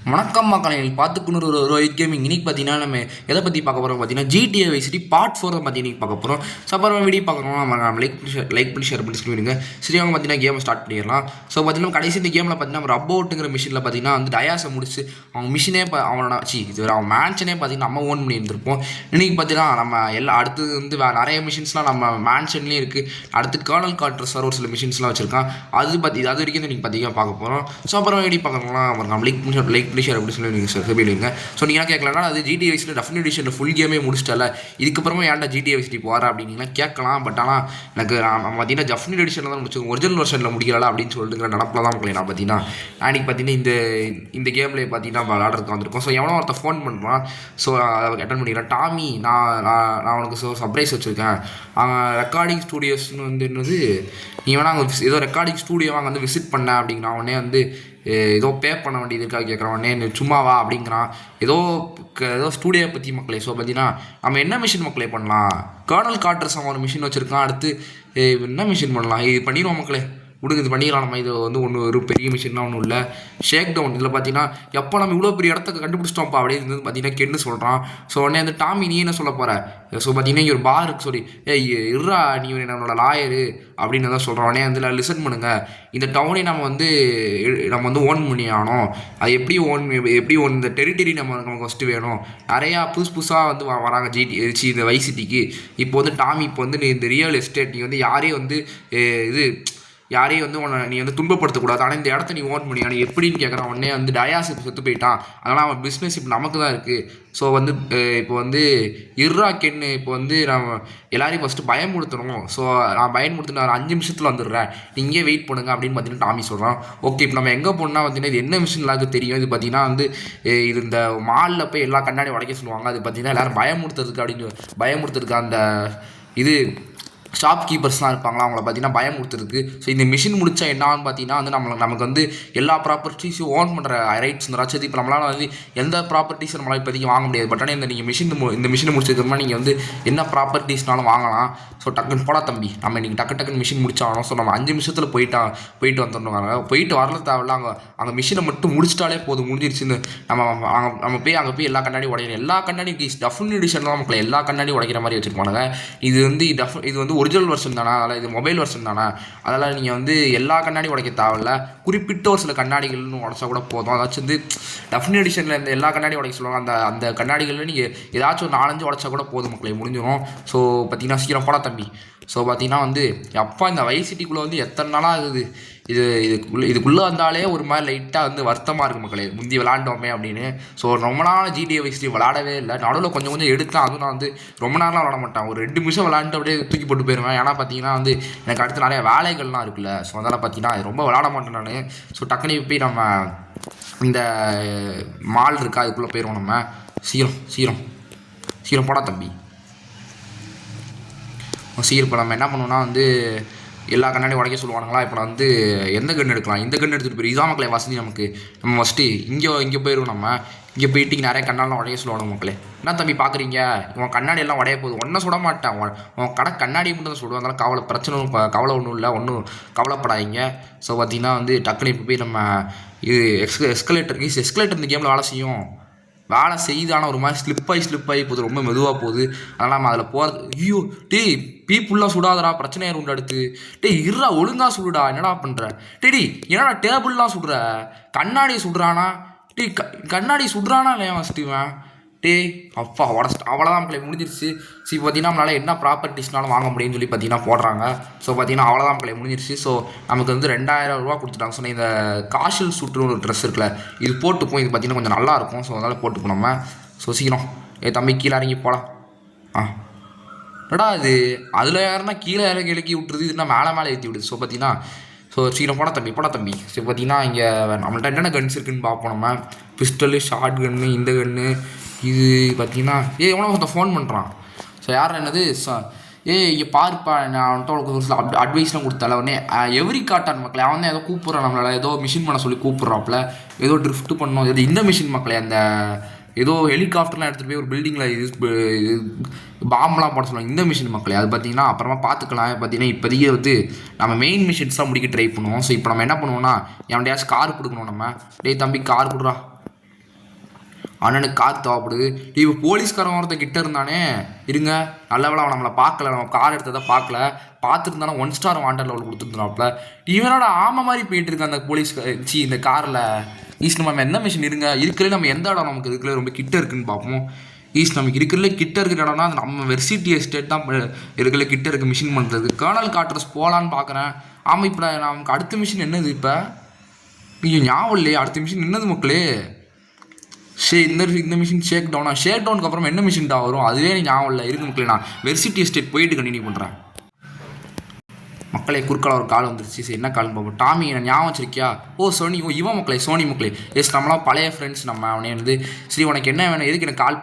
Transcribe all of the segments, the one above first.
வணக்கம் மக்கள் பார்த்துக்கணும் ஒரு ரோஹித் கேமிங் இன்னைக்கு பார்த்தீங்கன்னா நம்ம எதை பற்றி பார்க்க போகிறோம் பார்த்தீங்கன்னா GTA Vice City பார்ட் 4 பற்றி இன்னைக்கு பார்க்க போகிறோம். ஸோ அப்புறம் வீடியோ பார்க்கணும் நம்ம லைக் பண்ணி ஷேர் பண்ணி சொல்லிடுங்க. சரி அவங்க பார்த்தீங்கன்னா கேமை ஸ்டார்ட் பண்ணிடலாம். ஸோ பார்த்தீங்கன்னா கடைசி இந்த கேமில் பார்த்தீங்கன்னா நம்ம ரப்போட்டுங்கிற மிஷினில் பார்த்தீங்கன்னா வந்து டயாஸை முடிச்சு அவங்க மிஷினே அவனோட இது அவன் மேன்ஷனே பார்த்தீங்கன்னா நம்ம ஓன் பண்ணி இருந்திருப்போம். இன்றைக்கி பார்த்தீங்கன்னா நம்ம அடுத்தது வந்து நிறைய மிஷின்ஸ்லாம் நம்ம மேன்ஷன்லேயும் இருக்குது. அடுத்து கர்னல் கார்டர் சார் ஒரு சில மிஷின்ஸ்லாம் வச்சுருக்கான். அது வரைக்கும் நீங்கள் பார்த்தீங்கன்னா பார்க்க போகிறோம். ஸோ அப்புறம் வீடியோ பார்க்கலாம் நம்ம லைக் ஷேர் அப்படி சொல்லி நீங்கள் சொல்லிடுங்க. ஸோ நீங்கள் கேட்கலன்னா அது GTA Vice definitive edition full கேமே முடிச்சிட்டல, இதுக்கப்புறமா ஏன்டா GTA Vice போகிறா அப்படின்னா கேட்கலாம். பட் ஆனால் எனக்கு பார்த்தீங்கன்னா டெஃபினட் எடிஷனில் தான் முடிச்சு ஒரிஜினல் வெர்ஷனில் முடிக்கல அப்படின்னு சொல்லிட்டு நடப்பில் தான் மக்களே. நான் பார்த்தீங்கன்னா அன்றைக்கி பார்த்தீங்கன்னா இந்த கேமில் பார்த்தீங்கன்னா விளாட்றதுக்கு வந்திருக்கோம். ஸோ எவனோ ஒருத்தர் ஃபோன் பண்ணுறான். ஸோ அதை அட்டன் பண்ணிக்கிறேன். டாமி நான் உனக்கு சர்ப்ரைஸ் வச்சுருக்கேன். ரெக்கார்டிங் ஸ்டூடியோஸ்னு வந்து என்னது நீ வேணா அங்கே ஏதோ ரெக்கார்டிங் ஸ்டூடியோ அங்கே வந்து விசிட் பண்ண அப்படிங்கிற அவனே வந்து ஏதோ பே பண்ண வேண்டியது இருக்கா கேட்குறவனே சும்மாவா அப்படிங்கிறான். ஏதோ ஸ்டூடியோ பற்றி மக்களே. ஸோ பார்த்தீங்கன்னா நம்ம என்ன மிஷின் மக்களே பண்ணலாம், கர்னல் கார்டர்ஸ் அவன் ஒரு மிஷின் வச்சுருக்கான். அடுத்து என்ன மிஷின் பண்ணலாம், இது பண்ணிடுவோம் மக்களே. விடுங்க இது பண்ணிடலாம். நம்ம இது வந்து ஒரு பெரிய மிஷின்லாம் ஒன்றும் இல்லை. ஷேக் டவுன் இதில் பார்த்தீங்கன்னா எப்போ நம்ம இவ்வளோ பெரிய இடத்துக்கு கண்டுபிடிச்சிட்டோம்ப்பா அப்படின்னு வந்து பார்த்தீங்கன்னா கென்னு சொல்கிறான். ஸோ உடனே அந்த டாமி நீ என்ன சொல்ல போகிற, ஸோ பார்த்தீங்கன்னா இங்கே ஒரு பார் இருக்கு சொல்லி இருறா நீ என்னோட லாயரு அப்படின்னு தான் சொல்கிறான். உடனே அதில் லிசன் பண்ணுங்கள், இந்த டவுனை நம்ம வந்து ஓன் பண்ணி ஆனோம். அது எப்படி ஓன் இந்த டெரிட்டரி நமக்கு ஃபஸ்ட்டு வேணும். நிறையா புதுசாக வந்து வராங்க இந்த Vice Cityக்கு. இப்போ வந்து டாமி இப்போ வந்து நீ இந்த ரியல் எஸ்டேட் நீ வந்து யாரையும் வந்து நீ வந்து துன்பப்படுத்தக்கூடாது. ஆனால் இந்த இடத்த நீ ஓன் பண்ணி ஆனால் எப்படின்னு கேட்குறான். உடனே வந்து டயாஸ் செத்து போயிட்டான். அதனால் அவன் பிஸ்னஸ் இப்போ நமக்கு தான் இருக்குது. ஸோ வந்து இப்போ வந்து கென்னு இப்போ வந்து நம்ம எல்லாரையும் ஃபஸ்ட்டு பயமுறுத்தணும். ஸோ நான் பயமுறுத்தின ஒரு 5 நிமிஷத்தில் வந்துடுறேன், நீங்கள் வெயிட் பண்ணுங்க அப்படின்னு பார்த்தீங்கன்னா டாமி சொல்கிறான். ஓகே இப்போ நம்ம எங்கே போனால் பார்த்தீங்கன்னா இது என்ன மிஷின் எல்லாருக்கும் தெரியும். இது பார்த்தீங்கன்னா வந்து இது இந்த மாலில் போய் எல்லா கண்ணாடி உடைக்க சொல்லுவாங்க. அது பார்த்தீங்கன்னா எல்லோரும் பயமுறுத்துறதுக்கு அந்த இது ஷாப் கீப்பர்ஸ்லாம் இருப்பாங்களா அவங்கள பார்த்தீங்கன்னா பயமுறுத்துருக்கு. ஸோ இந்த மிஷின் முடித்தா என்னான்னு பார்த்தீங்கன்னா வந்து நமக்கு வந்து எல்லா ப்ராப்பர்ட்டிஸையும் ஓன் பண்ணுற ரைட்ஸ் இந்த ராட்சதி. இப்போ நம்மளால் வந்து எந்த ப்ராப்பர்ட்டிஸும் நம்மளால் இப்போதைக்கு வாங்க முடியாது. பட் ஆனால் இந்த மிஷினை முடிச்சதுக்கப்புறமா நீங்கள் வந்து என்ன ப்ராப்பர்ட்டிஸ்னாலும் வாங்கலாம். ஸோ டக்குன்னு போடா தம்பி, நம்ம இன்றைக்கி டக்குன்னு மிஷின் முடிச்சாகணும். ஸோ நம்ம 5 நிமிஷத்தில் போயிட்டு வந்துடணும். போயிட்டு வரல தேவையில்ல, அங்கே மிஷினை மட்டும் முடிச்சிட்டாலே போதும், முடிஞ்சிருச்சுன்னு. நம்ம அங்கே போய் எல்லா கண்ணாடியும் உடைக்கணும். எல்லா கண்ணாடியும் டெஃபினட் எடிஷன் தான் மக்கள் எல்லா கண்ணாடியும் உடைக்கிற மாதிரி வச்சுருப்பானுங்க. இது வந்து ஒரிஜினல் வெர்ஷன் தானே, அதனால் இது மொபைல் வெர்ஷன் தானே, அதனால் நீங்கள் வந்து எல்லா கண்ணாடியும் உடைக்க தேவையில்ல. குறிப்பிட்ட ஒரு சில கண்ணாடிகள்னு உடச்சா கூட போதும். அதாச்சும் வந்து டெஃபினட் எடிஷனில் இந்த எல்லா கண்ணாடியும் உடைக்க சொல்லுவாங்க. அந்த கண்ணாடிகளில் நீங்கள் ஏதாச்சும் ஒரு 4-5 உடச்சா கூட போதும் மக்களே, முடிஞ்சிடும். ஸோ பார்த்தீங்கன்னா சீக்கிரம் போடா தம்பி. ஸோ பார்த்தீங்கன்னா வந்து அப்பா இந்த Vice Cityக்குள்ளே வந்து எத்தனை நாளாக ஆகுது. இதுக்குள்ளே வந்தாலே ஒரு மாதிரி லைட்டாக வந்து வருத்தமாக இருக்குது மக்களே, முந்தி விளாண்டோமே அப்படின்னு. ஸோ ரொம்ப நாள் GTA Vice City விளாடவே இல்லை. நடுவில் கொஞ்சம் எடுத்தேன். அதுவும் நான் வந்து ரொம்ப நேரம்லாம் விளாட மாட்டேன். ஒரு 2 நிமிஷம் விளாண்டுட்டு அப்படியே தூக்கி போட்டு போயிடுவேன். ஏன்னா பார்த்தீங்கன்னா வந்து எனக்கு அடுத்து நிறைய வேலைகள்லாம் இருக்குல்ல. ஸோ அதனால் பார்த்தீங்கன்னா ரொம்ப விளாட மாட்டேன் நான். ஸோ டக்குனு போய் நம்ம இந்த மால் இருக்கா அதுக்குள்ளே போயிடுவோம். நம்ம சீக்கிரம் போடா தம்பி. இப்போ நம்ம என்ன பண்ணுவோம்னா வந்து எல்லா கண்ணாடியும் உடைக்க சொல்லுவானுங்களா. இப்போ வந்து எந்த கன்று எடுக்கலாம், இந்த கன்று எடுத்துகிட்டு போய் இதான் மக்களே வசதி நமக்கு. நம்ம ஃபஸ்ட்டு இங்கே போயிடுவோம். நம்ம இங்கே போயிட்டு நிறைய கண்ணாடிலாம் உடைய சொல்லுவாங்க மக்களே. என்ன தம்பி பார்க்குறீங்க, உன் கண்ணாடி எல்லாம் உடைய போகுது, ஒன்றும் சுட மாட்டேன், உன் கண்ணாடி மட்டும் தான் சுடுவோம். அதனால் கவலை ஒன்றும் இல்லை, ஒன்றும் கவலைப்படாதீங்க. ஸோ பார்த்தீங்கன்னா வந்து டக்குனு இப்போ போய் நம்ம இது எஸ்கலேட்டர் இந்த கேமில் வேலை செய்யுதான ஒரு மாதிரி ஸ்லிப்பாகி போகுது, ரொம்ப மெதுவாக போகுது. அதனால் நம்ம அதில் போகிறது. ஐயோ டேய் பீப்புல்லாம் சுடாதடா, பிரச்சனையாக உண்டு அடுத்து. இருறா ஒழுங்காக சுடுடா, என்னடா பண்ணுற டேடி, என்னடா டேபிள்லாம் சுடுற, கண்ணாடியை சுடுறானா கண்ணாடி சுடுறானா இல்லையா ஃபஸ்ட்டுவேன். அப்பா அவ்வளோதான் மக்களே முடிஞ்சிருச்சு. ஸோ இப்போ பார்த்தீங்கன்னா நம்மளால் என்ன ப்ராப்பர்ட்டிஸ்னாலும் வாங்க முடியும்னு சொல்லி பார்த்தீங்கன்னா போடுறாங்க. ஸோ பார்த்தீங்கன்னா அவ்வளோதான் மக்களே முடிஞ்சிருச்சு. ஸோ நமக்கு வந்து 2000 ரூபா கொடுத்துட்டாங்க. ஸோ இந்த காஷில் சூட்டுன்னு ஒரு ட்ரெஸ் இருக்குல்ல, இது போட்டுப்போம். இது பார்த்தீங்கன்னா கொஞ்சம் நல்லாயிருக்கும். ஸோ அதனால் போட்டுப்போம் நம்ம. ஸோ சீக்கிரம் தம்பி கீழே இறங்கி போகலாம். என்னடா இது அதில் யாருன்னா கீழே இறக்கி விட்டுருது, இதுனா மேலே ஏற்றி விடுது. ஸோ பார்த்தீங்கன்னா சீக்கிரம் போடா தம்பி. ஸோ பார்த்தீங்கன்னா இங்கே நம்மள்ட்ட என்னென்ன கன்ஸ் இருக்குதுன்னு பார்ப்போம். நம்ம பிஸ்டலு, ஷார்ட் கன்னு, இந்த கன்று, இது பார்த்தீங்கன்னா எவனோ ஒருத்தன் ஃபோன் பண்ணுறான். ஸோ யார் என்னது இங்கே பாருப்பா, நான் வந்துட்டு அவனுக்கு ஒரு சில அட்வைஸ்லாம் கொடுத்தால. உடனே எவ்ரி காட்டான் மக்களே, அவன் தான் ஏதோ கூப்பிட்றான் நம்மளால், ஏதோ மிஷின் பண்ண சொல்லி கூப்பிட்றாப்புல, ஏதோ ட்ரிஃப்ட் பண்ணணும். ஏதோ இந்த மிஷின் மக்களே, அந்த ஏதோ ஹெலிகாப்டர்லாம் எடுத்துகிட்டு போய் ஒரு பில்டிங்கில் பாம்பெலாம் போட சொல்லுவாங்க, இந்த மிஷின் மக்களே. அது பார்த்தீங்கன்னா அப்புறமா பார்த்துக்கலாம். பார்த்தீங்கன்னா இப்போதைக்கு வந்து நம்ம மெயின் மிஷின்ஸ்லாம் முடிக்க ட்ரை பண்ணுவோம். ஸோ இப்போ நம்ம என்ன பண்ணுவோம்னா எவன்டையாச்சும் கார் கொடுக்கணும். நம்ம தம்பி கார் கொடுறா, அண்ணனுக்கு கார் தேவைப்படுது. இப்போ போலீஸ்காரன் ஒருத்த கிட்ட இருந்தானே, இருங்க நல்ல வேளை அவன் நம்மளை பார்க்கல, நம்ம கார் எடுத்ததை பார்க்கல, பார்த்துருந்தானா 1 ஸ்டார் வாண்டட் லெவல் கொடுத்துருந்தாப்புல. இவனோட ஆமை மாதிரி போயிட்டு இருக்க அந்த போலீஸ் இந்த காரில். ஈஸ்ட் நம்ம எந்த மிஷின் இருங்க இருக்கிறதுல நம்ம எந்த இடம் நமக்கு இருக்கிற ரொம்ப கிட்ட இருக்குன்னு பார்ப்போம். ஈஸ்ட் நமக்கு இருக்கிறதுல கிட்ட இருக்கிற இடம்னா நம்ம வெர்சிட்டி எஸ்டேட் தான் இருக்கிறதுல கிட்ட இருக்க மிஷின் பண்ணுறது. கர்னல் கார்டர்ஸ் போகலான்னு பார்க்குறேன். ஆமாம், இப்போ நமக்கு அடுத்த மிஷின் என்னது? இப்போ நீங்கள் ஞாபகம் இல்லையே அடுத்த மிஷின் என்னது மக்களே? இந்த மிஷின் ஷேக் டவுனுக்கு அப்புறம் என்ன மிஷின் தான் வரும்? அதுவே ஞாபகம் இல்லை. இருக்கு மக்களே, நான் வெர்சிட்டி எஸ்டேட் போயிட்டு கண்டினியூ பண்ணுறேன். மக்களே குறுக்கால ஒரு கால் வந்துருச்சு. சரி, என்ன கால்னு பார்ப்போம். டாமி என்ன ஞாபகம் வச்சிருக்கியா? சோனி. இவன் மக்களே, சோனி மக்களே. எஸ், நம்மளாம் பழைய ஃப்ரெண்ட்ஸ். நம்ம அவனே வந்து சரி உனக்கு என்ன வேணும், எதுக்கு எனக்கு கால்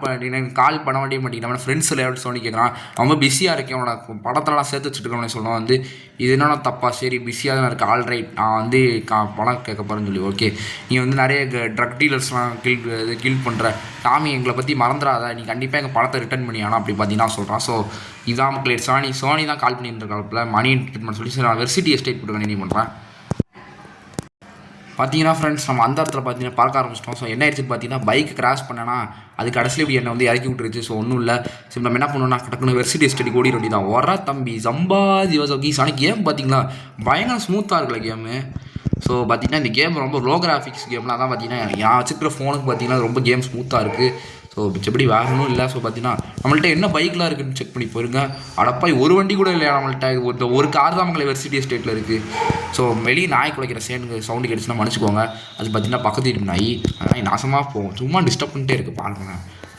பண்ண வேண்டிய மாட்டேங்க. அவன் ஃப்ரெண்ட்ஸ் இல்லை சோனி கேட்குறான். ரொம்ப பிஸியாக இருக்கேன், உனக்கு படத்தெல்லாம் சேர்த்து வச்சுருக்கேன் சொல்லுவான். வந்து இது என்னென்ன தப்பா? சரி பிஸியாக தான் இருக்குது. ஆல்ரைட், நான் வந்து பணம் கேட்க போகிறேன்னு சொல்லி. ஓகே, நீ வந்து நிறைய ட்ரக் டீலர்ஸ்லாம் கில் பண்ணுற டாமி, எங்களை பற்றி மறந்துடாத, நீ கண்டிப்பாக எங்கள் பணத்தை ரிட்டர்ன் பண்ணி ஆனால் அப்படி பார்த்தீங்கன்னா சொல்கிறான். ஸோ இதான் மக்களே, சோனி தான் கால் பண்ணிட்டு இருக்காப்புல மணி ட்ரீட்மெண்ட் சொல்லி. சரி, நான் வெர்சிட்டி எஸ்டேட் போட்டு கண்டினியூ பண்ணுறேன். பார்த்தீங்கன்னா ஃப்ரெண்ட்ஸ், நம்ம அந்த இடத்துல பார்த்தீங்கன்னா பார்க்க ஆரம்பிச்சிட்டோம். ஸோ என்ன ஆயிடுச்சுன்னு பார்த்தீங்கன்னா, பைக் கிராஷ் பண்ணனா அது கடைசியில் இப்படி என்னை வந்து இறக்கி விட்டுருச்சு. ஸோ ஒன்றும் இல்லை. சரி, நம்ம என்ன பண்ணணும்னா டக்குன்னு வெர்சிட்டி எஸ்டேட் ஓடி ரெடி தான் வர தம்பி சம்பாதி கீஸ். ஆனால் கேம் பார்த்தீங்களா பயங்கர ஸ்மூத்தாக இருக்குல்ல கேமு. ஸோ பார்த்தீங்கன்னா இந்த கேம் ரொம்ப லோ கிராஃபிக்ஸ் கேம்லாம் தான். பார்த்தீங்கன்னா நான் வச்சுருக்கிற ஃபோனுக்கு பார்த்தீங்கன்னா ரொம்ப கேம் ஸ்மூத்தாக இருக்குது. ஸோ மிச்சப்படி வேகணும் இல்லை. ஸோ பார்த்தீங்கன்னா நம்மள்ட்ட என்ன பைக்லாம் இருக்குதுன்னு செக் பண்ணி போயிருங்க. அடப்பாய், ஒரு வண்டி கூட இல்லையா நம்மள்ட்ட? ஒரு கார் தான் மக்களே வெர்சிட்டி எஸ்டேட்டில் இருக்குது. ஸோ வெளியே நாய் குலைக்கிற சவுண்டு கிடச்சுன்னா மன்னிச்சுக்கோங்க. அது பார்த்தீங்கன்னா பக்கத்து வீட்டு நாய், அதனால் நாசமாக போகும், சும்மா டிஸ்டர்ப் பண்ணிட்டே இருக்குது பாருங்க.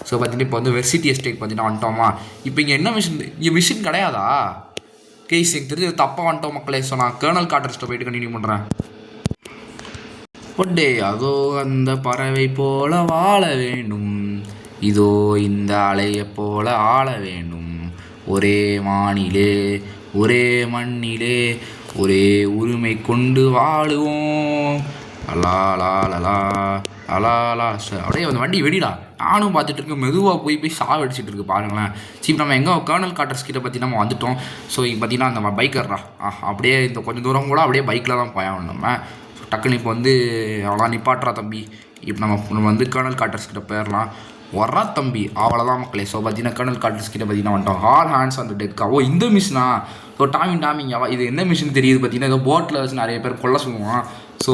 ஸோ பார்த்தீங்கன்னா இப்போ வந்து வெர்சிட்டி எஸ்டேட் பார்த்தீங்கன்னா வந்துட்டோமா. இப்போ இங்கே என்ன மிஷின்? இங்கே மிஷின் கிடையாதா? கேஸ் எனக்கு தெரிஞ்சு தப்பாக வந்துட்டோம் மக்களே. ஸோ நான் கர்னல் கார்டர்ஸ்ட்டை போயிட்டு கண்டினியூ பண்ணுறேன். ஒட்டே அதோ அந்த பறவை போல வாழ வேண்டும், இதோ இந்த அலையை போல ஆள வேண்டும், ஒரே வானிலே ஒரே மண்ணிலே ஒரே உரிமை கொண்டு வாழுவோம். அலாலா லலா அலாலா. அப்படியே அந்த வண்டி வெடிடா. நானும் பார்த்துட்டு இருக்கேன், மெதுவாக போய் சாவடிச்சிட்டு இருக்கு பாருங்களேன். சரி, நம்ம எங்கே கர்னல் கார்டர்ஸ் கிட்ட பற்றி நம்ம வந்துட்டோம். ஸோ இப்போ பார்த்தீங்கன்னா அந்த பைக்கர்ரா அப்படியே இந்த கொஞ்சம் தூரம் கூட அப்படியே பைக்கில் தான் போயாகணும் நம்ம. டக்குன்னு இப்போ வந்து அவ்வளோதான் நிப்பாட்டுறா தம்பி. இப்போ நம்ம வந்து கர்னல் கார்டர்ஸ் கிட்ட போயிடலாம். வர்றா தம்பி, அவ்வளோதான் மக்களே. ஸோ பார்த்தீங்கன்னா கர்னல் கார்டர்ஸ் கிட்ட பார்த்தீங்கன்னா வந்துட்டோம். ஆல் ஹேண்ட்ஸ் அந்த டெக்கா. இந்த மிஷினா? ஸோ டாமிங்க இது என்ன மிஷின் தெரியுது பார்த்தீங்கன்னா, ஏதோ போட்டில் வச்சு நிறைய பேர் கொல்ல சொல்லுவான். ஸோ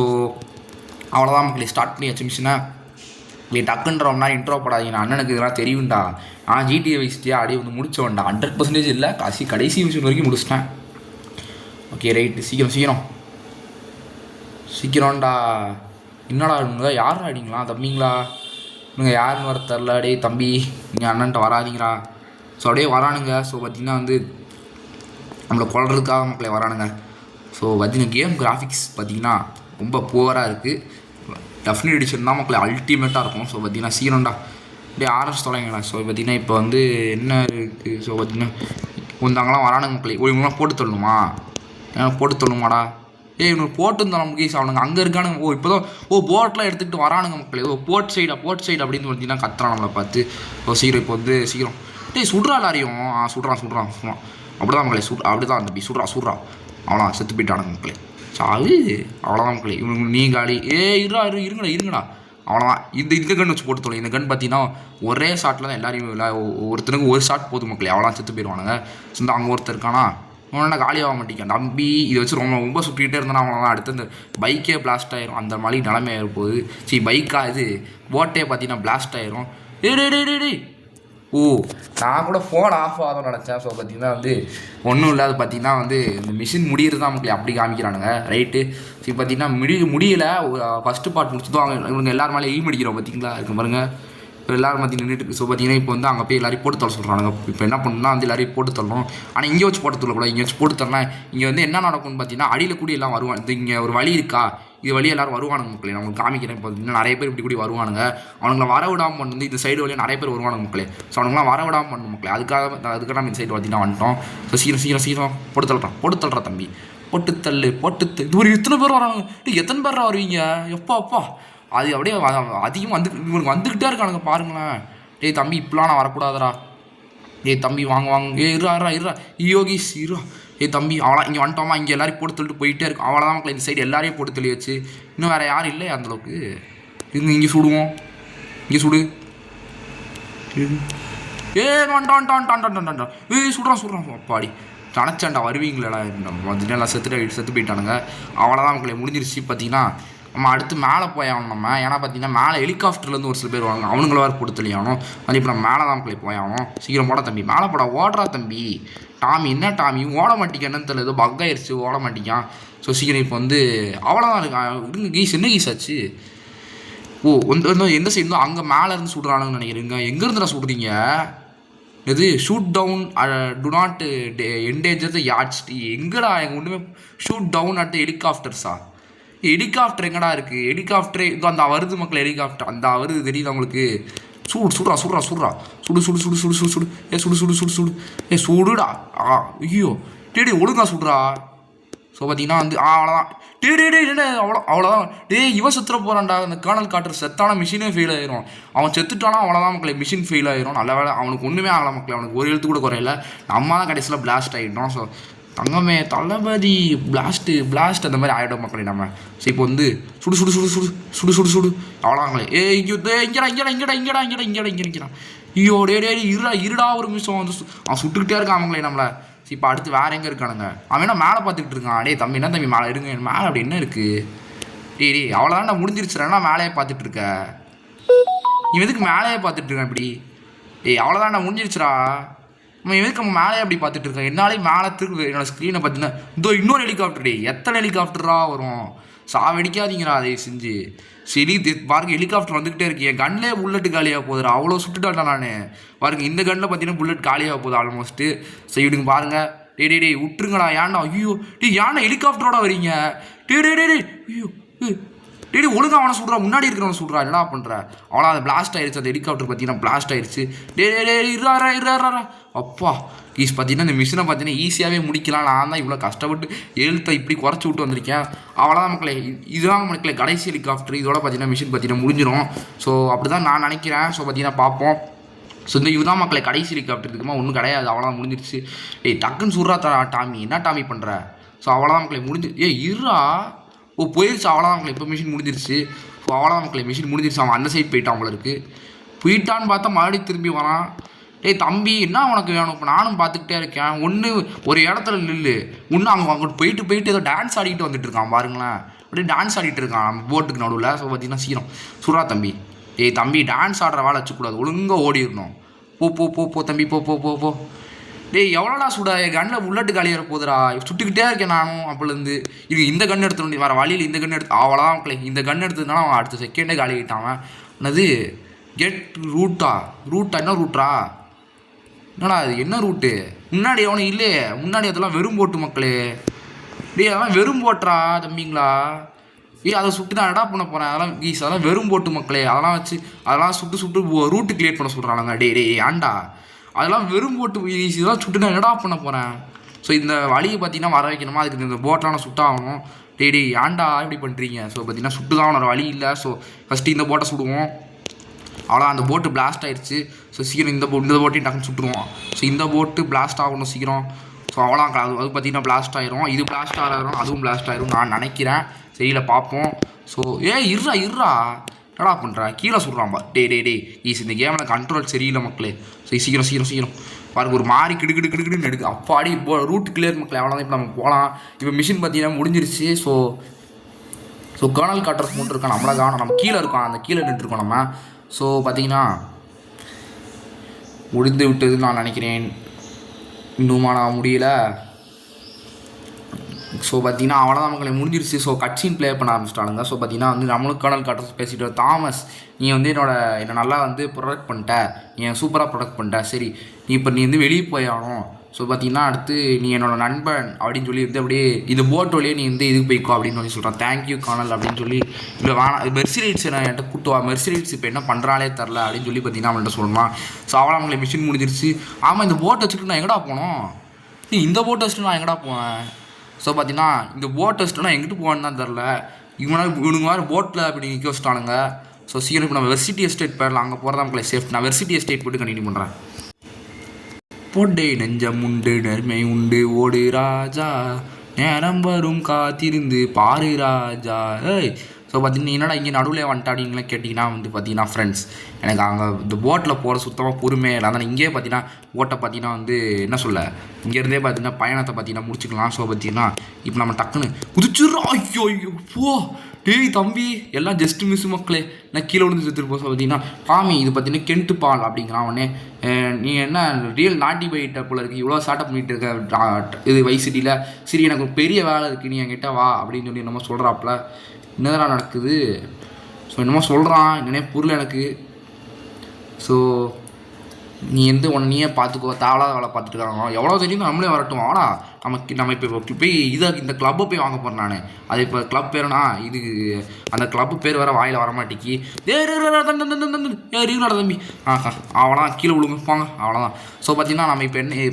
அவ்வளோதான் மக்களே, ஸ்டார்ட் பண்ணி வச்ச மிஷினை. டக்குன்றோம்னா இன்ட்ரோ படாதீங்க, அண்ணனுக்கு இதெல்லாம் தெரியும்டா. GTA வைஸ்டியா அப்படியே வந்து முடிச்சோண்டா. 100% இல்லை, கடைசி மிஷின் வரைக்கும் முடிச்சிட்டேன். ஓகே ரைட்டு, சீக்கிரம்டா. என்னடா இவங்க யார் ஆடிங்களா தம்பிங்களா? இவங்க யாருன்னு வர தெரில. டே தம்பி, நீங்கள் அண்ணன்ட்ட வராதிங்களா? ஸோ அப்படியே வரானுங்க. ஸோ பார்த்திங்கன்னா வந்து நம்மளை கொள்றதுக்காக மக்களே வரானுங்க. ஸோ பார்த்திங்கன்னா கேம் கிராஃபிக்ஸ் பார்த்திங்கன்னா ரொம்ப புவராக இருக்குது. டெஃபினட் எடிஷன் தான் மக்களே அல்டிமேட்டாக இருக்கும். ஸோ பார்த்திங்கன்னா சீரண்டா அப்படியே ஆரம்பிச்சு தொலைங்களா. ஸோ பார்த்திங்கன்னா இப்போ வந்து என்ன இருக்குது? ஸோ பார்த்திங்கன்னா கொஞ்சாங்களாம் வரானுங்க மக்களே. இவங்களாம் போட்டு தள்ளுமாடா? இவனுக்கு போட்டு தரோம் முகேஷ். அவனுங்க அங்கே இருக்கானுங்க. இப்போ தான் போட்லாம் எடுத்துகிட்டு வரானுங்க மக்களே. போட் சைடு அப்படின்னு பார்த்தீங்கன்னா கத்துறான் நம்மளை பார்த்து. சீக்கிரம் இப்போ வந்து சீக்கிரம் சுடுறா எல்லாரையும். சுடுறான். அப்படி தான் மக்களே, அப்படி தான் தம்பி சுடுறா. அவ்வளோ செத்து போயிட்டானுங்க மக்களே. சாவு, அவ்வளோதான் மக்களே. இவங்க நீ காலி. இருங்கடா. அவ்வளோதான். இந்த கன் வச்சு போட்டு தொலை. இந்த கன் பார்த்தீங்கன்னா ஒரே ஷாட்டில் தான் எல்லாரையும் ஒருத்தனுக்கு ஒரு ஷாட் போதும் மக்களே. அவ்வளோதான் செத்து போயிடுவானுங்க. ஸோ அங்கே ஒருத்தர் இருக்கானா, அவனா காலியாக மாட்டேங்க நம்பி. இதை வச்சு ரொம்ப சுற்றிக்கிட்டே இருந்தானா அவங்களாம் அடுத்து இந்த பைக்கே பிளாஸ்ட் ஆயிரும். அந்த மாதிரி நிலைமை ஆகிருப்போகுது. சரி, பைக்காக இது போட்டே பார்த்தீங்கன்னா பிளாஸ்ட் ஆயிரும். டேய் நான் கூட ஃபோன் ஆஃப் ஆகும் நினச்சேன். ஸோ பார்த்தீங்கன்னா வந்து ஒன்றும் இல்லாத பார்த்தீங்கன்னா வந்து இந்த மிஷின் முடிகிறது தான் மக்களே அப்படி காமிக்கிறானுங்க. ரைட்டு. சரி, பார்த்தீங்கன்னா முடியலை. ஃபஸ்ட்டு பார்ட் முடிச்சுதான் இவங்க எல்லாரும் மேலே அடிக்கிறோம் பார்த்தீங்களா இருக்கு பாருங்கள். இப்போ எல்லோரும் பார்த்தீங்கன்னா நின்றுட்டு. ஸோ பார்த்தீங்கன்னா இப்போ வந்து அங்கே போய் எல்லாரையும் போட்டு தள்ள சொல்கிறாங்க. இப்போ என்ன பண்ணணும்னா வந்து எல்லாரையும் போட்டு தள்ளணும். ஆனால் இங்கே வச்சு போட்டு தள்ளக்கூடாது. இங்கே வச்சு போட்டு தரலாம். இங்கே வந்து என்ன நடக்கும்னு பார்த்தீங்கன்னா அடியில் கூடி எல்லாம் வருவாங்க. இங்கே ஒரு வழி இருக்கா, இது வழி எல்லோரும் வருவானுங்க மக்களே. நான் உங்களுக்கு காமிக்கிறேன். இப்போ பார்த்தீங்கன்னா நிறைய பேர் இப்படி கூடி வருவானுங்க. அவனுங்களை வர விடாமல் பண்ணி இந்த சைடு வழியாக நிறைய பேர் வருவானுங்க மக்களே. ஸோ அவனுங்களாம் வர விடாமல் பண்ணணும் மக்களே. அதுக்காக நம்ம இந்த சைடு பார்த்தீங்கன்னா வந்துட்டோம். ஸோ சீக்கிரம் போட்டு தள்ளுறா தம்பி. போட்டு இது ஒரு எத்தனை பேர் வராங்க? எத்தனை பேர் வருவீங்க? எப்பா அது அப்படியே அதிகமாக இவனுக்கு வந்துக்கிட்டே இருக்கானுங்க பாருங்களேன். டேய் தம்பி, இப்பெல்லாம் நான் வரக்கூடாதுடா. தம்பி வாங்க. இருறா யோகிஸ் இருறா. தம்பி அவ்வளோ இங்கே வந்துட்டோமா. இங்கே எல்லாரையும் போட்டு தள்ளிட்டு போயிட்டே இருக்கும். அவ்வளோதான் மக்களே. இந்த சைடு எல்லாரையும் போட்டு தள்ளி வச்சு இன்னும் வேறு யாரும் இல்லை அந்தளவுக்கு. இங்கே சுடுவோம். இங்கே சுடு. வந்துட்டான். சுடுறான் அப்பாடி நினச்சாண்டா வருவீங்களா எல்லாம் செத்து போயிட்டானுங்க. அவ்வளோதான் மக்களே முடிஞ்சிருச்சு. பார்த்தீங்கன்னா நம்ம அடுத்து மேலே போயாகணும் நம்ம. ஏன்னா பார்த்தீங்கன்னா மேலே ஹெலிகாப்டர்லேருந்து ஒரு சில பேர் வாங்க, அவனுங்கள வேறு போட்டு தெளியாகணும். அது இப்போ நம்ம மேலே தான் மக்களே போயாகணும். சீக்கிரம் போட தம்பி, மேலே போட. ஓடுறா தம்பி. டாமி என்ன டாமி ஓட மாட்டேங்க, என்னன்னு தெரியல, ஏதோ பக் ஆயிடுச்சு, ஓட மாட்டேங்கான். ஸோ சீக்கிரம் இப்போ வந்து அவ்வளோதான் இருங்க கீஸ். என்ன கீஸ் ஆச்சு? எந்த சைடு அங்கே மேலே இருந்து சுடுறானுன்னு நினைக்கிறீங்க. எங்கேருந்து நான் சுடுறீங்க? இது shoot down to not endanger the yards. எங்கடா எங்கள் ஒன்றுமே ஷூட் டவுன் அட் த ஹெலிகாப்டர்ஸா? ஹெலிகாப்டர் எங்கடா இருக்குது? ஹெலிகாப்டரே இதோ அந்த வருது மக்கள். ஹெலிகாப்டர் அந்த வருது தெரியுது அவங்களுக்கு. சுடுறா சுடுடா. ஐயோ ஒழுங்கா சுடுறா. ஸோ பார்த்தீங்கன்னா வந்து அவ்வளோதான். அவ்வளோதான் இவன் செத்துற போகிறான்டா. அந்த கர்னல் கார்ட்டர் செத்தான மிஷினே ஃபெயில் ஆயிரும். அவன் செத்துட்டானா அவ்வளோதான் மக்களே, மிஷின் ஃபெயில் ஆயிரும். நல்ல வேலை அவனுக்கு ஒன்றுமே ஆகலை மக்களே, அவனுக்கு ஒரு எழுத்து கூட குறையில. நம்ம தான் கடைசியில் பிளாஸ்ட் ஆகிட்டோம். ஸோ தங்கமே தளபதி பிளாஸ்ட் அந்த மாதிரி ஆகிடும் மக்களே நம்ம. ஸோ இப்போ வந்து சுடு அவ்வளோங்களே. இங்கடா. ஐயோ இருடா ஒரு நிமிஷம் வந்து அவன் சுட்டுக்கிட்டே இருக்கான் அவங்களே நம்மளை. இப்போ அடுத்து வேறு எங்கே இருக்கானுங்க? அவன் என்ன மேலே பார்த்துக்கிட்டு இருக்கான். டே தம்பி என்ன தம்பி மேலே இருங்க, மேலே அப்படி என்ன இருக்குது? டே அவ்வளோதான் நான் முடிஞ்சிருச்சுனா மேலேயே பார்த்துட்டு இருக்க. இவன் எதுக்கு மேலேயே பார்த்துட்டு இருக்கான் இப்படி? அவ்வளோதான் நான் முடிஞ்சிருச்சுடா. நம்ம எதுக்கு நம்ம மேலேயே அப்படி பார்த்துட்டு இருக்கேன்? என்னாலே மேலே திரும்ப என்னோடய ஸ்க்ரீனை பார்த்தீங்கன்னா இதோ இன்னொரு ஹெலிகாப்டர். எத்தனை ஹெலிகாப்டரா வரும்? வெடிக்காதீங்கடா அதை செஞ்சு. சரி பாருங்க ஹெலிகாப்டர் வந்துக்கிட்டே இருக்கு. என் கண்ணிலே புல்லட்டு காலியாக போகுதுடா. அவ்வளோ சுட்டுட்டான்டா நான். பாருங்க இந்த கண்ணில் பார்த்தீங்கன்னா புல்லட் காலியாக போகுது ஆல்மோஸ்ட்டு. சரி விடுங்க பாருங்க. டே விட்டுருங்கடா. ஏன்டா ஐயோ ஏன்டா ஹெலிகாப்டரோட வரீங்க? ஐயோ ஒழுங்கா அவனை சுடுறா. முன்னாடி இருக்கிறவனை சுடுறா. என்னடா பண்ணுற? அவ்வளோ அது பிளாஸ்ட் ஆயிடுச்சு. அந்த ஹெலிகாப்டர் பார்த்தீங்கன்னா பிளாஸ்ட் ஆயிடுச்சு. இறாரா அப்பா கீஸ் பார்த்தீங்கன்னா இந்த மிஷினை பார்த்தீங்கன்னா ஈஸியாகவே முடிக்கலாம். நான் தான் இவ்வளோ கஷ்டப்பட்டு எழுத்தை இப்படி குறைச்சி விட்டு வந்திருக்கேன். அவ்வளோதான் மக்களே, இதுதான் மக்களே கடைசி ஹெலிகாப்டர். இதோட பார்த்தீங்கன்னா மிஷின் பார்த்தீங்கன்னா முடிஞ்சிடும். ஸோ அப்படி தான் நான் நினைக்கிறேன். ஸோ பார்த்தீங்கன்னா பார்ப்போம். ஸோ இந்த இதுதான் மக்களே கடைசி ஹெலிகாப்டர். இருக்குமா ஒன்றும் கிடையாது. அவ்வளோதான் முடிஞ்சிருச்சு. டக்குன்னு சுடுறா டாமி. என்ன டாமி பண்ணுற? ஸோ அவ்வளோதான் மக்களே முடிஞ்சு. இருறா போயிடுச்சு. அவ்வளோதான் மக்களே இப்போ மிஷின் முடிஞ்சிருச்சு. ஸோ அவ்வளோதான் மக்களே மிஷின் முடிஞ்சிருச்சு. அவன் அந்த சைடு போயிட்டான் அவங்களுக்கு. போயிட்டான்னு பார்த்தா மறுபடியும் திரும்பி வரான். தம்பி என்ன உனக்கு வேணும்? இப்போ நானும் பார்த்துக்கிட்டே இருக்கேன். ஒன்று ஒரு இடத்துல நில்லு. ஒன்று அங்கிட்டு போயிட்டு ஏதோ டான்ஸ் ஆடிக்கிட்டு வந்துட்டு இருக்கான் பாருங்களேன். அப்படியே டான்ஸ் ஆடிட்டு இருக்கான் நம்ம போட்டுக்கு நடுவில். ஸோ பார்த்தீங்கன்னா சீரம் சுறா தம்பி. தம்பி டான்ஸ் ஆடுற வேலை வச்சுக்கூடாது, ஒழுங்காக ஓடிடணும். போ தம்பி போ. எவ்வளோடா சுடா? என் கண்ணில் புல்லட்டு காலியாக போகுதுடா. சுட்டுக்கிட்டே இருக்கேன் நானும் அப்போலேருந்து. இந்த கன் எடுத்துட்டு வேறு வழியில் இந்த கன் எடுத்து அவ்வளோதான் மக்களே. இந்த கன் எடுத்ததுனால அவன் அடுத்த செகண்டே காலி ஆகிட்டான். என்னது கெட் ரூட்டா என்ன ரூட்ரா? என்னடா அது என்ன ரூட்டு? முன்னாடி அவனும் இல்லையே. முன்னாடி அதெல்லாம் வெறும் போட்டு மக்களே. அதெல்லாம் வெறும் போட்டுறா தம்பிங்களா. அதை சுட்டு தான் எடா பண்ண போகிறேன். அதெல்லாம் வெறும் போட்டு மக்களே. அதெல்லாம் சுட்டு ரூட்டு கிளியர் பண்ண சொல்கிறானுங்க. ஆண்டா அதெல்லாம் வெறும் போட்டு இதெல்லாம் சுட்டு நான் என்னடா பண்ண போகிறேன்? ஸோ இந்த வழியை பார்த்தீங்கன்னா வர வைக்கணுமா? அதுக்கு இந்த போட்டெலாம் நான் சுட்டாகணும். ஆண்டா இப்படி பண்ணுறீங்க? ஸோ பார்த்தீங்கன்னா சுட்டு தான் ஒரு வழி இல்லை. ஸோ ஃபஸ்ட்டு இந்த போட்டை சுடுவோம். அவ்வளோ அந்த போட்டு பிளாஸ்ட் ஆகிடுச்சு. ஸோ சீக்கிரம் இந்த போட்டையும் டக்குன்னு சுட்டுருவோம். ஸோ இந்த போட்டு பிளாஸ்ட் ஆகணும் சீக்கிரம். ஸோ அவ்வளோ அது பார்த்தீங்கன்னா பிளாஸ்ட் ஆயிரும். இது பிளாஸ்ட் ஆகிடும், அதுவும் பிளாஸ்ட் ஆயிரும் நான் நினைக்கிறேன். சரியில்ல பார்ப்போம். ஸோ இருறா என்னடா பண்ணுற? கீழே சுடுறான்பா. இந்த கேமில் கண்ட்ரோல் சரியில்லை மக்களே. ஸோ சீக்கிரம் பாருங்க ஒரு மாதிரி கிடுக்கிடுன்னு எடுக்கு. அப்பாடி இப்போ ரூட் கிளியர் மக்களே. அவ்வளோதான். இப்போ நம்ம போகலாம். இப்போ மிஷின் பார்த்தீங்கன்னா முடிஞ்சிருச்சு. ஸோ கர்னல் கார்ட்டர்ஸ் மட்டும் இருக்கான். நம்மளை காணும். நம்ம கீழே இருக்கோம். அந்த கீழே நின்றுருக்கோம் நம்ம. ஸோ பார்த்தீங்கன்னா முடிந்து விட்டதுன்னு நான் நினைக்கிறேன். இன்னுமா நான் முடியல. ஸோ பார்த்தீங்கன்னா அவ்வளோதான் மக்களே முடிஞ்சிருச்சு. ஸோ கட்சின் ப்ளே பண்ண ஆரம்பிச்சிட்டானுங்க. ஸோ பார்த்தீங்கன்னா வந்து நம்மளுக்கு கர்னல் கார்ட்டர்ஸ் பேசிட்டு தாமஸ், நீ வந்து என்னை நல்லா வந்து ப்ரொடக்ட் பண்ணிட்ட, நீ சூப்பராக ப்ரொடக்ட் பண்ணிட்ட. சரி இப்போ நீ வந்து வெளியே போய் ஆகணும். ஸோ பார்த்தீங்கன்னா அடுத்து நீ என்னோடய நண்பன் அப்படின்னு சொல்லி வந்து அப்படியே இந்த போட் வழியே நீ வந்து இதுக்கு போய்க்கோ அப்படின்னு சொல்லி சொல்கிறான். தேங்க்யூ கர்னல் அப்படின்னு சொல்லி. இல்லை வேணாம் மெர்சிரைட்ஸ் நான் என்கிட்ட கூட்டுவா. மெர்சிரைட்ஸ் இப்போ என்ன பண்ணுறாலே தரல அப்படின்னு சொல்லி பார்த்தீங்கன்னா அவன்கிட்ட சொல்லலாம். ஸோ அவளை அவங்களை மிஷின் முடிஞ்சிருச்சு. ஆமாம் இந்த போட்டை வச்சுட்டு நான் எங்கடா போனோம்? இந்த போட்டை வச்சுட்டு நான் எங்கடா போவேன்? ஸோ பார்த்தீங்கன்னா இந்த போட் டெஸ்ட்டு நான் எங்கிட்டு போவேன்னு தான் தெரில. இவனுங்க வேறு போட்டில் அப்படி நிற்க வச்சுட்டானுங்க. ஸோ சீக்கிரம் இப்போ நம்ம வெர்சிட்டி எஸ்டேட் போயிடலாம். அங்கே போகிறதா மக்களே சேஃப். நான் வெர்சிட்டி எஸ்டேட் போட்டு கண்டினியூ பண்ணுறேன். பொட்டை நெஞ்சம் உண்டு நெருமை உண்டு ஓடு ராஜா, நேரம் வரும் காத்திருந்து பாரு ராஜா. ஸோ பார்த்தீங்கன்னா என்னடா இங்கே நடுவில் வந்துட்டாடிங்களாம் கேட்டிங்கன்னா வந்து பார்த்தீங்கன்னா ஃப்ரெண்ட்ஸ் எனக்கு அங்கே இந்த போட்டில் போகிற சுத்தமாக பொறுமையாக இல்லை. அதனால் இங்கேயே பார்த்தீங்கன்னா போட்டை பார்த்தீங்கன்னா வந்து என்ன சொல்ல இங்கேருந்தே பார்த்தீங்கன்னா பயணத்தை பார்த்தீங்கன்னா முடிச்சுக்கலாம். ஸோ பார்த்தீங்கன்னா இப்போ நம்ம டக்குன்னு குதிச்சுட்றோம். ஐயோ ஐயோ போ டேய் தம்பி எல்லாம் ஜஸ்ட் மிஸ் மக்களே நான் கீழே விழுந்து செத்துருப்போம். ஸோ பார்த்தீங்கன்னா காமி இது பார்த்தீங்கன்னா கென்ட்டு பால் அப்படிங்கிறான் அவனே. நீ என்ன ரியல் நாட்டி போயிட்ட போல இருக்குது, இவ்வளோ ஸ்டார்ட் பண்ணிட்டு இருக்க இது வைசிட்டியில். சரி எனக்கு பெரிய வேலை இருக்குது, நீ என்கிட்ட வா அப்படின்னு சொல்லி என்னமோ சொல்கிறாப்புல. என்னதான் நடக்குது? ஸோ என்னமோ சொல்கிறான், என்னன்னே புரியல எனக்கு. ஸோ நீ நீயே பார்த்துக்கோ, தேவையில்லாத வேலை பார்த்துட்டு இருக்காங்க. எவ்வளோ தெரியும் நம்மளே வரட்டும். ஆனால் நம்ம இப்போ போய் இந்த கிளப்பை போய் வாங்க போகிறேன் நான். அது இப்போ கிளப் பேருனா இது அந்த கிளப்பு பேர் வேறு வாயில் வரமாட்டேக்கி. ரீலோட தம்பி அவ்வளோதான் கீழே விழுங்குப்பாங்க அவ்வளோதான். ஸோ பார்த்தீங்கன்னா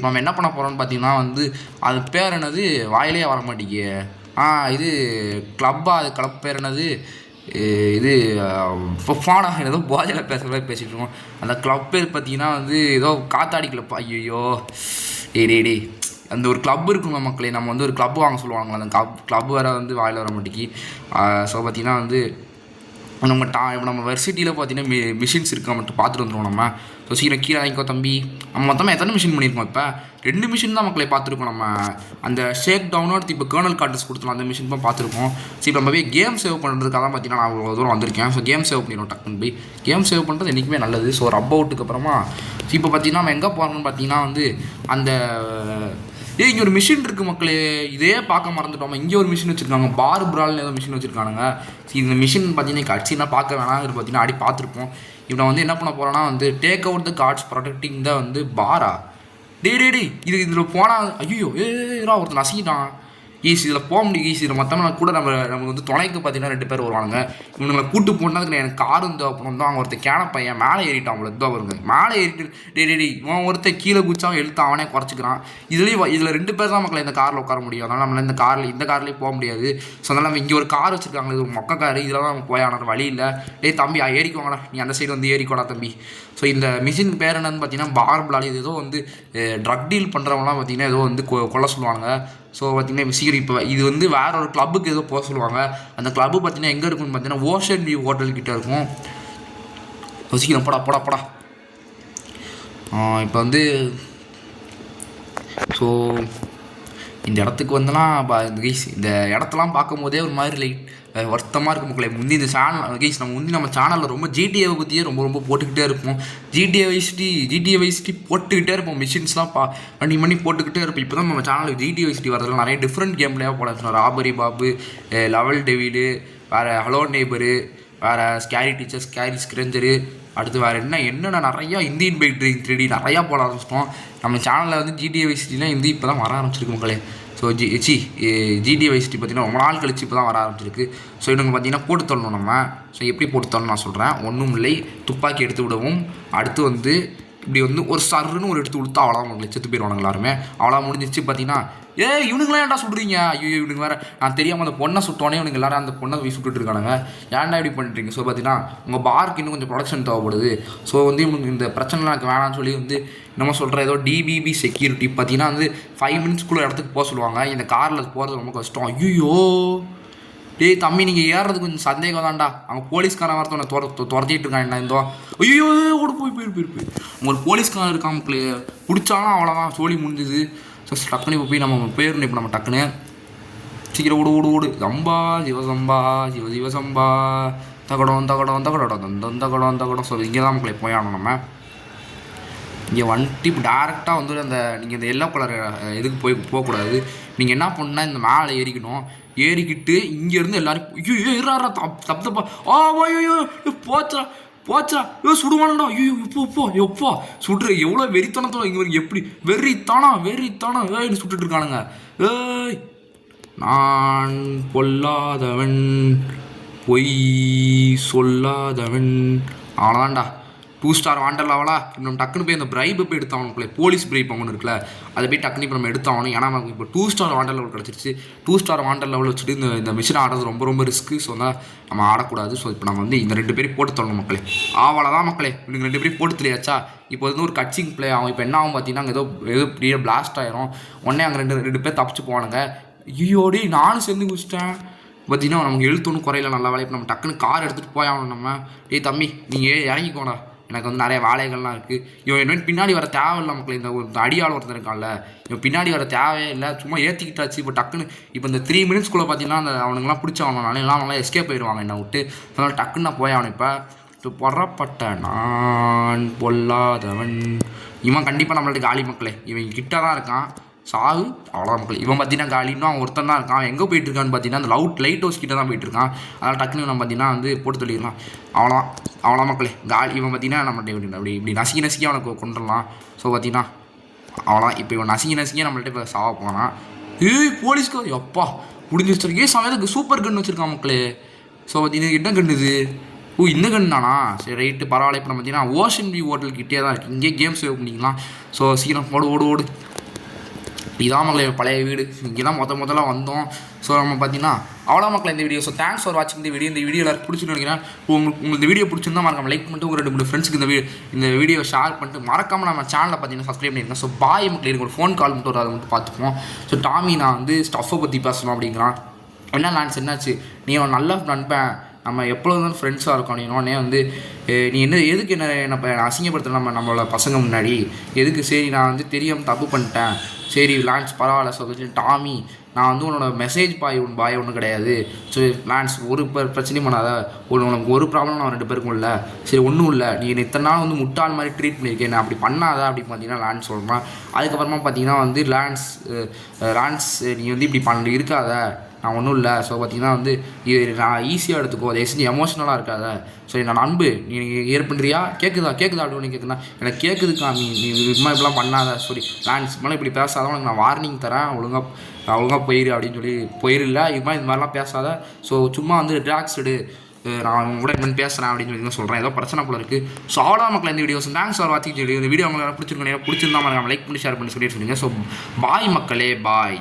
நம்ம என்ன பண்ண போகிறோம்னு பார்த்தீங்கன்னா வந்து அது பேர் என்னது வாயிலே வரமாட்டேங்கி. இது கிளப்பா, அது கிளப் பேர் என்னது இது இப்போ ஃபானா ஏதோ போதையில் பேசுகிற மாதிரி பேசிகிட்டு இருக்கோம். அந்த கிளப் பேர் பார்த்தீங்கன்னா வந்து ஏதோ காத்தாடி கிளப். ஐயோ டே அந்த ஒரு கிளப் இருக்குங்க மக்களே. நம்ம வந்து ஒரு கிளப் வாங்க சொல்லுவாங்களே, அந்த கிளப் வேறு வந்து வாயில் வர மாட்டேங்கி. ஸோ பார்த்தீங்கன்னா வந்து நம்ம வர்சிட்டியில் பார்த்தீங்கன்னா மிஷின்ஸ் இருக்கா மட்டும் பார்த்துட்டு வந்துடுவோம் நம்ம. ஸோ சீக்கிரம் கீழே வாங்கிக்கோ தம்பி. நம்ம மொத்தமாக எத்தனை மிஷின் பண்ணியிருக்கோம்? இப்போ 2 மிஷின் தான் மக்களை பார்த்துருக்கோம் நம்ம. அந்த ஷேக் டவுனோட இப்போ கேர்னல் கார்டர்ஸ் கொடுத்துருவோம், அந்த மிஷின் தான் பார்த்துருக்கோம். ஸோ இப்போ நம்ம போய் கேம் சேவ் பண்ணுறதுக்காக தான் பார்த்தீங்கன்னா நான் அவ்வளோ தூரம் வந்திருக்கேன். ஸோ கேம் சேவ் பண்ணிடுவோம் டக்குன்னு போய். கேம் சேவ் பண்ணுறது என்றைக்குமே நல்லது. ஸோ ரப் அவுட்டுக்கு அப்புறமா இப்போ பார்த்தீங்கன்னா நம்ம எங்கே போகிறோம்னு பார்த்தீங்கன்னா வந்து அந்த இங்கே ஒரு மிஷின் இருக்குது மக்களே. இதே பார்க்க மறந்துட்டோம். இங்கே ஒரு மிஷின் வச்சுருக்காங்க, பார் பிரால்னு ஏதோ மிஷின் வச்சுருக்கானுங்க. இந்த மிஷின் பார்த்தீங்கன்னா கட்சினா பார்க்க வேணாம், இது பார்த்தீங்கன்னா அடி பார்த்துருப்போம். இப்போ வந்து என்ன பண்ண போகிறோன்னா வந்து take out the cards protecting the வந்து பாரா. டே இதில் போனால் ஐயோ ஒருத்தர் நசிக்கிட்டான். ஈஸி இதில் போக முடியும். ஈஸி இதில் மற்றவங்க கூட நமக்கு வந்து துணைக்கு பார்த்தீங்கன்னா 2 பேர் வருவாங்க. இவங்களை கூட்டு போனதுக்கு எனக்கு காரும் தேவைப்படும் தான். அவங்க ஒருத்தர் கேன பையன் மேலே ஏறிட்டான். அவங்கள தான் வருங்க மேலே ஏறிட்டு இவன் ஒருத்தர் கீழே குச்சான் எழுத்து அவனே குறைச்சிக்கிறான். இதில் 2 பேர் தான் மக்களை இந்த காரில் உட்கார முடியும். அதனால் நம்மளால் இந்த கார்லேயே போக முடியாது. ஸோ அதனால் நம்ம இங்கே ஒரு கார் வச்சுருக்காங்க, இது ஒரு மொக்க கார். இதில் தான் நம்ம போயான வழி இல்லை. தம்பி ஏறிக்குவாங்கடா, நீ அந்த சைடு வந்து ஏறிக்கோடா தம்பி. ஸோ இந்த மிஷின் பேர் என்னன்னு பார்த்தீங்கன்னா பார்பிளால். இது ஏதோ வந்து ட்ரக் டீல் பண்ணுறவங்களாம் பார்த்தீங்கன்னா ஏதோ வந்து கொல்ல சொல்லுவாங்க. ஸோ பார்த்தீங்கன்னா சீக்கிரம் இப்போ இது வந்து வேறு ஒரு கிளப்புக்கு ஏதோ போக சொல்லுவாங்க. அந்த கிளப்பு பார்த்தீங்கன்னா எங்கே இருக்குன்னு பார்த்தீங்கன்னா ஓஷன் வியூ ஹோட்டல்கிட்ட இருக்கும். சீக்கிரம் போடா. இப்போ வந்து ஸோ இந்த இடத்துக்கு வந்தெல்லாம் இந்த இடத்தெல்லாம் பார்க்கும் போதே ஒரு மாதிரி வருத்தமாக இருக்கும் மக்களே. இந்த சேனல் நம்ம சேனலில் ரொம்ப ஜிடிஏவை பற்றியே ரொம்ப போட்டுக்கிட்டே இருப்போம். ஜிடிஏ வைசிட்டி போட்டுக்கிட்டே இருப்போம். மிஷின்ஸ்லாம் பண்ணி போட்டுக்கிட்டே இருப்போம். இப்போ தான் நம்ம சேனலுக்கு ஜிடிஏ வைசிட்டி வரதுல நிறைய டிஃப்ரெண்ட் கேம்லேயே போட ராபரி பாபு, லெவல் டெவிலு, வேறு ஹலோ நெய்பரு, வேறு ஸ்கேரி டீச்சர், ஸ்கேரி ஸ்க்ரெஞ்சரு, அடுத்து வேறு என்னென்ன நிறையா இந்தியன் பைக் ட்ரீம் 3D நிறையா போட ஆரம்பிச்சிட்டோம். நம்ம சேனலில் வந்து ஜிடிஏ வைசிட்டிலாம் இப்போ தான் வர ஆரம்பிச்சிருக்கு மக்களே. ஸோ ஜிடிஏ வைசிட்டி பார்த்தீங்கன்னா ரொம்ப நாள் கழிச்சு இப்போ தான் வர ஆரம்பிச்சிருக்கு. ஸோ இவங்க பார்த்தீங்கன்னா போட்டு தரணும் நம்ம. ஸோ எப்படி போட்டு தரணும் நான் சொல்கிறேன். ஒன்றும் இல்லை, துப்பாக்கி எடுத்து விடவும், அடுத்து வந்து இப்படி வந்து ஒரு சர்ன்னு ஒரு எடுத்து கொடுத்தா அவ்வளோ உங்களுக்கு செத்து போயிடுவானுங்க எல்லாருமே. அவ்வளோ முடிஞ்சிச்சு பார்த்தீங்கன்னா. இவனுங்களாம் ஏன்டா சுடுறீங்க? ஐயோ இவனுக்கு வேறு நான் தெரியாமல் அந்த பொண்ணை சுட்டோன்னே இவனுக்கு எல்லாரும் அந்த பொண்ணை போய் சுட்டுட்டு இருக்கானுங்க. ஏன்டா இப்படி பண்ணிட்டுருங்க? ஸோ பார்த்தீங்கன்னா உங்கள் பார்க்கு இன்னும் கொஞ்சம் ப்ரொடக்ஷன் தேவைப்படுது. ஸோ வந்து இவனுக்கு இந்த பிரச்சனைலாம் எனக்கு வேணான்னு சொல்லி வந்து நம்ம சொல்கிற ஏதோ டிபிபி செக்யூரிட்டி பார்த்தீங்கன்னா வந்து 5 மினிட்ஸ்க்குள்ளே இடத்துக்கு போக சொல்லுவாங்க. இந்த காரில் போகிறது ரொம்ப கஷ்டம். ஐயோ தம்பி நீங்கள் ஏறுறது கொஞ்சம் சந்தேகம் தான்டா. அவங்க போலீஸ்காரன் வரத்தவனை துரத்திட்டு இருக்கான். என்ன இருந்தோ ஐயோ ஓடு போயிரு உங்களுக்கு போலீஸ்காரன் இருக்கான் மக்களே. பிடிச்சாலும் அவ்வளோதான், சோழி முடிஞ்சுது. ஸோ டக்குன்னு இப்போ போய் நம்ம போயிடணும். இப்போ நம்ம டக்குன்னு சீக்கிரம் ஓடு சம்பா சிவசம்பா தகடம். ஸோ இங்கே தான் மக்களே போயானோம். நம்ம இங்கே வந்துட்டு இப்போ டேரெக்டாக வந்து நீங்கள் இந்த எல்லோ கலர் இதுக்கு போகக்கூடாது. நீங்கள் என்ன பண்ணால் இந்த மேலே ஏறிக்கிட்டு இங்கேருந்து எல்லோரும் ஐயோ தப்பா ஐயோ போச்சா சுடுவானுடா. ஐயோ எப்போ சுடுற எவ்வளோ வெறித்தனத்தோட இங்கே எப்படி வெறித்தானா சுட்டுட்டு இருக்கானுங்க. நான் பொல்லாதவன் பொய் சொல்லாதவன் அவ்வளோதான்டா. 2 ஸ்டார் வாண்டர் லெவலா நம்ம டக்குன்னு போய் அந்த பிரைப்பை போய் எடுத்தாகணும்ல. போலீஸ் பிரைப் ஒன்று இருக்குல்ல, அதை போய் டக்குனு இப்போ நம்ம எடுத்தாகணும். ஏன்னா நமக்கு இப்போ 2 ஸ்டார் வாண்டர் லெவல் கிடச்சிருச்சு. 2 ஸ்டார் வாண்டர் லெவல் வச்சுட்டு இந்த மிஷின் ஆடுறது ரொம்ப ரிஸ்க்கு. ஸோ தான் நம்ம ஆடக்கூடாது. ஸோ இப்போ நம்ம வந்து இந்த 2 பேரும் போட்டு தரணும் மக்களே. அவ்வளோதான் மக்களே, இவங்க 2 பேரும் போட்டு தெரியாச்சா. இப்போ வந்து ஒரு கட்சிங் பிளே ஆகும். இப்போ என்ன ஆகும் பார்த்தீங்கன்னா அங்கே ஏதோ பெரிய பிளாஸ்ட் ஆயிரும். உடனே அங்கே ரெண்டு பேர் தப்பிச்சு போவானுங்க. ஐயோடி நானும் சேர்ந்து குடிச்சிட்டேன். பார்த்தீங்கன்னா நமக்கு எழுத்து ஒன்றும் குறையில நல்ல வேலை. இப்போ நம்ம டக்குன்னு கார் எடுத்துகிட்டு போயாகணும். நம்ம தம்பி நீங்கள் இறங்கிக்கோடா, எனக்கு வந்து நிறைய வேலைகள்லாம் இருக்குது. இவன் என்ன பின்னாடி வர தேவையில்லை மக்கள். இந்த ஒரு அடியாள் ஒருத்தர் இருக்கான்ல, இவன் பின்னாடி வர தேவையே இல்லை, சும்மா ஏற்றிக்கிட்டாச்சு. இப்போ டக்குன்னு இப்போ இந்த 3 மினிட்ஸ்குள்ளே பார்த்தீங்கன்னா அந்த அவனுங்கெல்லாம் பிடிச்சவனால எல்லாம் நல்லா எஸ்கேப் போயிடுவாங்க என்னை விட்டு. அதனால் டக்குன்னு நான் போயாகணும். இப்போ பொறப்பட்ட நான் பொல்லாதவன். இவன் கண்டிப்பாக நம்மள்ட்ட காலி மக்களே. இவன் கிட்ட தான் இருக்கான், சாவு அவ்வளோ மக்கள். இவன் பார்த்தீங்கன்னா காலின்னு அவன் ஒருத்தன் தான் இருக்கான். அவன் எங்கே போயிட்டுருக்கான்னு பார்த்தீங்கன்னா அந்த லைட் ஹவுஸ் கிட்ட தான் போயிட்டுருக்கான். அதனால் டக்குன்னு நம்ம பார்த்தீங்கன்னா வந்து போட்டு சொல்லிடலாம். அவ்வளோ மக்களே காலி. இவன் பார்த்தீங்கன்னா நம்மள்ட்ட இப்படி நசுக்கி அவனுக்கு கொண்டுடலாம். ஸோ பார்த்தீங்கன்னா அவ்வளோ. இப்போ இவன் நசுக்கி நம்மள்ட்ட இப்போ சாவ போனான். போலீஸ்க்கு எப்பா முடிஞ்சு வச்சிருக்கே சமயத்துக்கு சூப்பர் கன் வச்சுருக்கான் மக்களே. ஸோ பார்த்தீங்கன்னா என்ன கன் இது? இந்த கன் தானா? சரி ரைட்டு பரவாயில்ல. இப்போ நம்ம பார்த்தீங்கன்னா ஓஷன் வியூ ஹோட்டல் கிட்டே தான் இருக்குது. இங்கே கேம் சேவ் பண்ணிக்கலாம். ஸோ சீக்கிரம் ஓடு. இதான் மக்களை பழைய வீடு. இங்கே தான் முதல்ல வந்தோம். ஸோ நம்ம பார்த்தீங்கன்னா அவ்வளோ மக்களை இந்த வீடியோ. ஸோ தேங்க்ஸ் ஃபார் வாட்சிங் இந்த வீடியோ எல்லாரும் பிடிச்சின்னு நினைக்கிறேன். உங்களுக்கு இந்த வீடியோ பிடிச்சிருந்தா மறக்காம லைக் பண்ணிட்டு ஒரு 2-3 ஃப்ரெண்ட்ஸுக்கு இந்த வீடியோ ஷேர் பண்ணிட்டு மறக்காமல் நம்ம சேனலில் பார்த்தீங்கன்னா சப்ஸ்கிரைப் பண்ணியிருக்கேன். ஸோ பாய் மக்கள், எனக்கு ஒரு ஃபோன் கால் மட்டும் வரும், அதை மட்டும் பார்த்துப்போம். ஸோ டாமி நான் வந்து ஸ்டஃப்பை பற்றி பேசணும் அப்படிங்கிறான். என்ன லான்ஸ் என்னாச்சு? நீ அவன் நல்லா நண்பேன், நம்ம எப்பொழுதும் ஃப்ரெண்ட்ஸாக இருக்கோம். நீ வந்து நீ எதுக்கு என்ன அசிங்கப்படுத்தலாம் நம்மளோட பசங்க முன்னாடி எதுக்கு? சரி நான் வந்து தெரியாமல் தப்பு பண்ணிட்டேன், சரி லான்ஸ் பரவாயில்ல. சொல்லி டாமி நான் வந்து உன்னோட மெசேஜ் பாய் ஒன்றும் கிடையாது. ஸோ லான்ஸ் ஒரு பிரச்சனையும் பண்ணாத, உனக்கு ஒரு ப்ராப்ளம் நான் 2 பேருக்கும் இல்லை. சரி ஒன்றும் இல்லை, நீ இத்தனை நாள் வந்து முட்டாள் மாதிரி ட்ரீட் பண்ணியிருக்கேன், நான் அப்படி பண்ணாத அப்படின்னு பார்த்தீங்கன்னா லான்ஸ் சொல்கிறான். அதுக்கப்புறமா பார்த்தீங்கன்னா வந்து லான்ஸ் நீ வந்து இப்படி இருக்காத, நான் ஒன்றும் இல்லை. ஸோ பார்த்தீங்கன்னா வந்து இது நான் ஈஸியாக எடுத்துக்கோ, அதை செஞ்சு எமோஷ்னலாக இருக்காத. ஸோ நான் அன்பு நீ ஏற்பண்றியா? கேட்குதா அப்படின்னு கேட்குறா. எனக்கு கேட்குதுக்கா, நீ இப்படிலாம் பண்ணாத. சாரி லான்ஸ், மேலே இப்படி பேசாத, உனக்கு நான் வார்னிங் தரேன், ஒழுங்காக போயிரு அப்படின்னு சொல்லி போயிடல. இது மாதிரிலாம் பேசாத. ஸோ சும்மா வந்து ரிலாக்ஸ் எடு, நான் கூட என்ன பேசுகிறேன் அப்படின்னு சொல்லி சொல்கிறேன். ஏதோ பிரச்சனை போல இருக்குது. ஸோ அவ்வளோ மக்கள் இந்த வீடியோஸ் தேங்க்ஸ் ஃபார் வாட்சிங். இந்த வீடியோ உங்களுக்கு பிடிச்சிருந்தா மறக்காம லைக் பண்ணி ஷேர் பண்ணி சொல்லிட்டு சொல்லுங்கள். ஸோ பாய் மக்களே, பாய்.